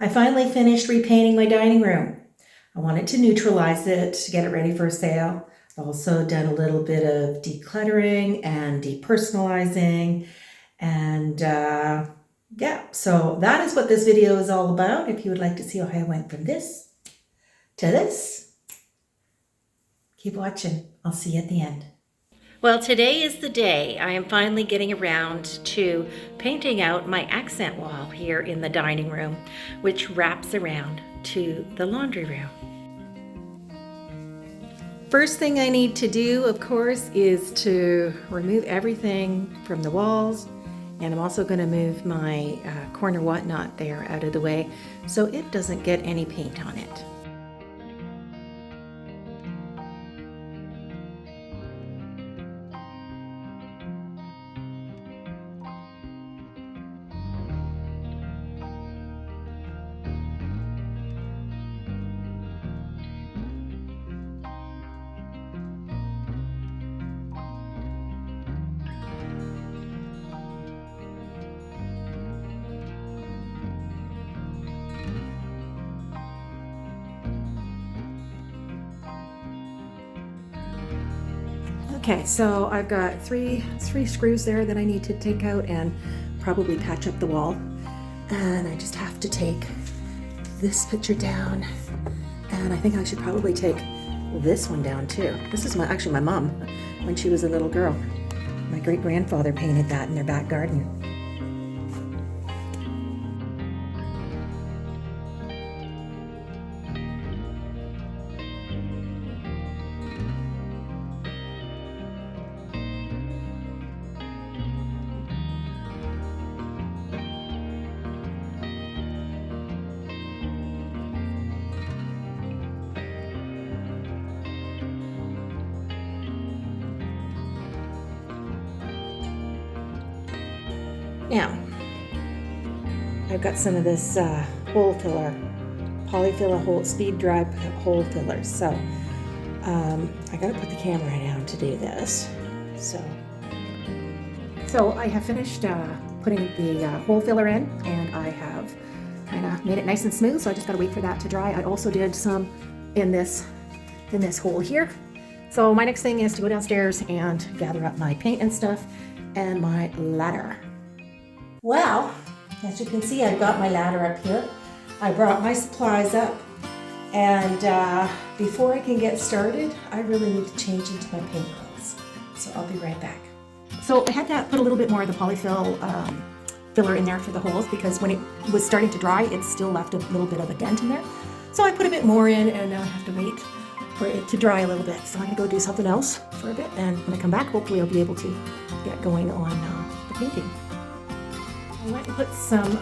I finally finished repainting my dining room. I wanted to neutralize it to get it ready for a sale. I've also done a little bit of decluttering and depersonalizing, and yeah, so that is what this video is all about. If you would like to see how I went from this to this, keep watching. I'll see you at the end. Well, today is the day. I am finally getting around to painting out my accent wall here in the dining room, which wraps around to the laundry room. First thing I need to do, of course, is to remove everything from the walls, and I'm also going to move my corner whatnot there out of the way so it doesn't get any paint on it. Okay, so I've got three screws there that I need to take out and probably patch up the wall. And I just have to take this picture down, and I think I should probably take this one down too. This is actually my mom when she was a little girl. My great-grandfather painted that in their back garden. Now, I've got some of this hole filler, polyfiller hole, speed dry hole fillers. So I gotta put the camera down to do this. So I have finished putting the hole filler in, and I have kind of made it nice and smooth. So I just gotta wait for that to dry. I also did some in this hole here. So my next thing is to go downstairs and gather up my paint and stuff and my ladder. Well, as you can see, I've got my ladder up here. I brought my supplies up, and before I can get started, I really need to change into my paint clothes. So I'll be right back. So I had to put a little bit more of the polyfill filler in there for the holes, because when it was starting to dry, it still left a little bit of a dent in there. So I put a bit more in, and now I have to wait for it to dry a little bit. So I'm gonna go do something else for a bit, and when I come back, hopefully I'll be able to get going on the painting. I went and put some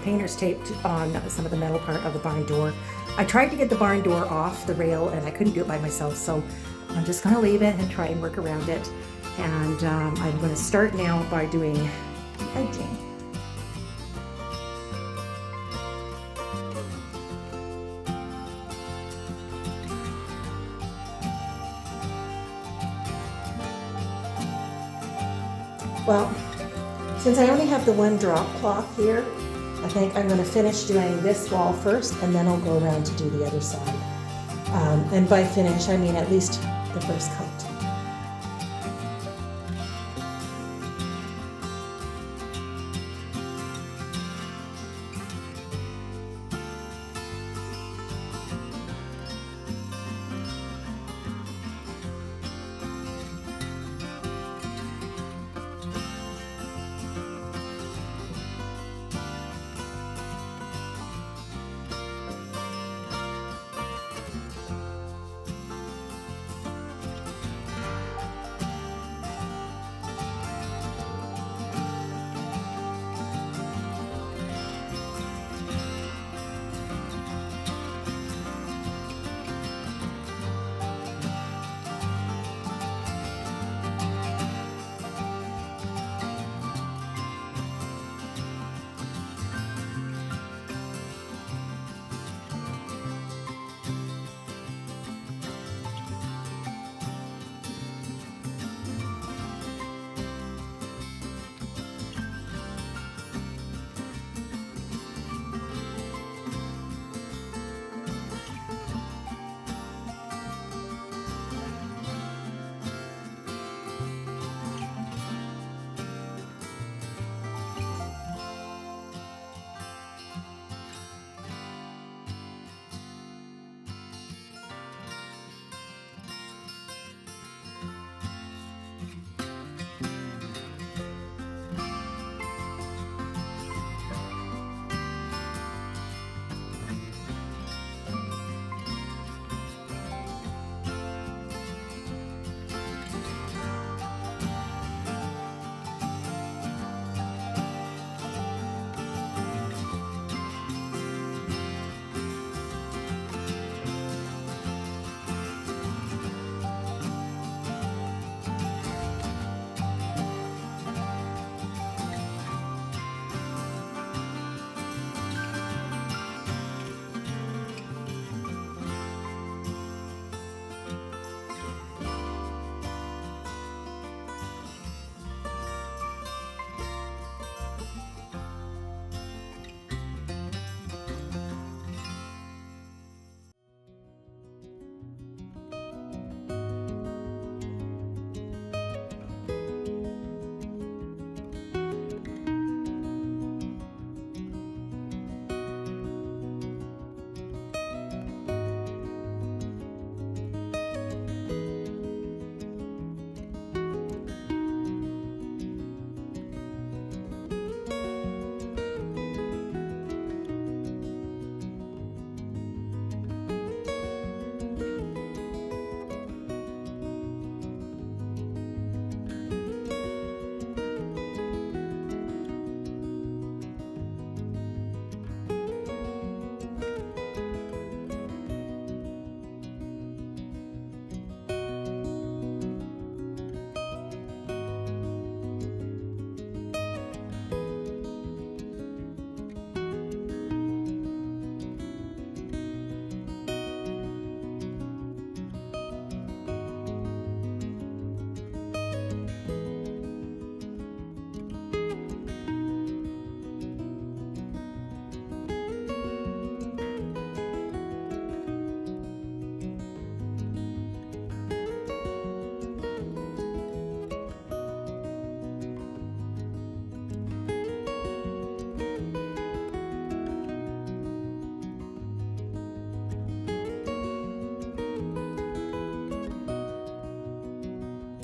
painter's tape on some of the metal part of the barn door. I tried to get the barn door off the rail, and I couldn't do it by myself, so I'm just going to leave it and try and work around it. And I'm going to start now by doing the edging. Well, since I only have the one drop cloth here, I think I'm going to finish doing this wall first, and then I'll go around to do the other side. And by finish, I mean at least the first coat.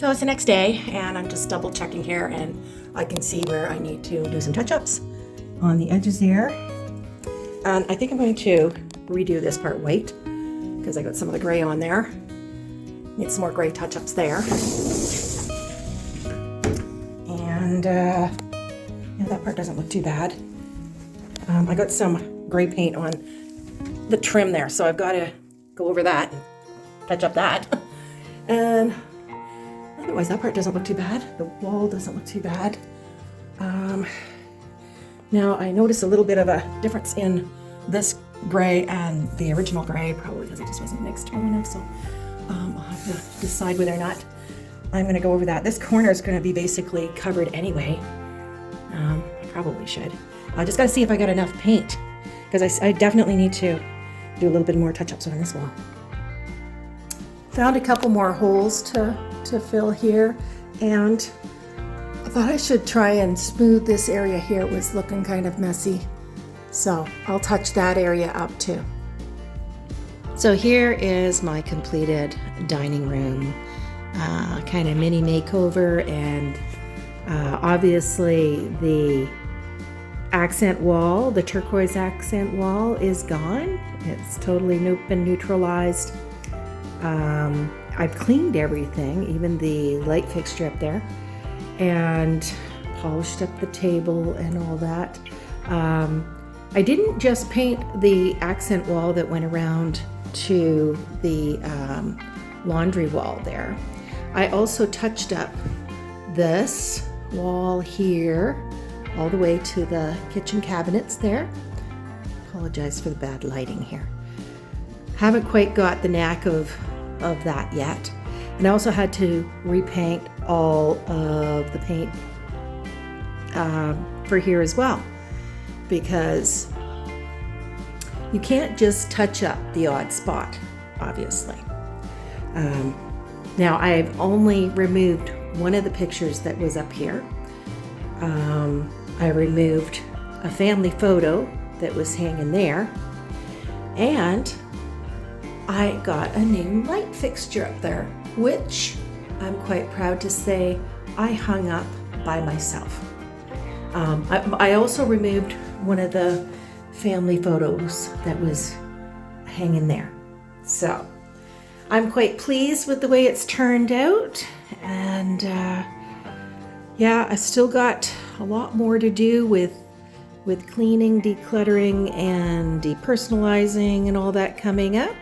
So it's the next day, and I'm just double checking here, and I can see where I need to do some touch-ups on the edges there. And I think I'm going to redo this part white because I got some of the gray on there. Need some more gray touch-ups there. And yeah, that part doesn't look too bad. I got some gray paint on the trim there, so I've got to go over that and touch up that. And otherwise, that part doesn't look too bad. The wall doesn't look too bad. Now I noticed a little bit of a difference in this gray and the original gray, probably because it just wasn't mixed well enough. So I'll have to decide whether or not I'm going to go over that. This corner is going to be basically covered anyway. I probably should. I just got to see if I got enough paint, because I definitely need to do a little bit more touch-ups on this wall. Found a couple more holes to fill here, and I thought I should try and smooth this area here. It was looking kind of messy, so I'll touch that area up too. So here is my completed dining room, kind of mini makeover, and obviously the accent wall, the turquoise accent wall, is gone. It's totally been neutralized. I've cleaned everything, even the light fixture up there, and polished up the table and all that. I didn't just paint the accent wall that went around to the laundry wall there. I also touched up this wall here all the way to the kitchen cabinets there. Apologize for the bad lighting here. Haven't quite got the knack of that yet. And I also had to repaint all of the paint for here as well, because you can't just touch up the odd spot, obviously. Now I've only removed one of the pictures that was up here. I removed a family photo that was hanging there, and I got a new light fixture up there, which I'm quite proud to say I hung up by myself. I also removed one of the family photos that was hanging there. So I'm quite pleased with the way it's turned out, and yeah, I still got a lot more to do with cleaning, decluttering, and depersonalizing and all that coming up,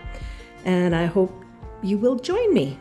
and I hope you will join me.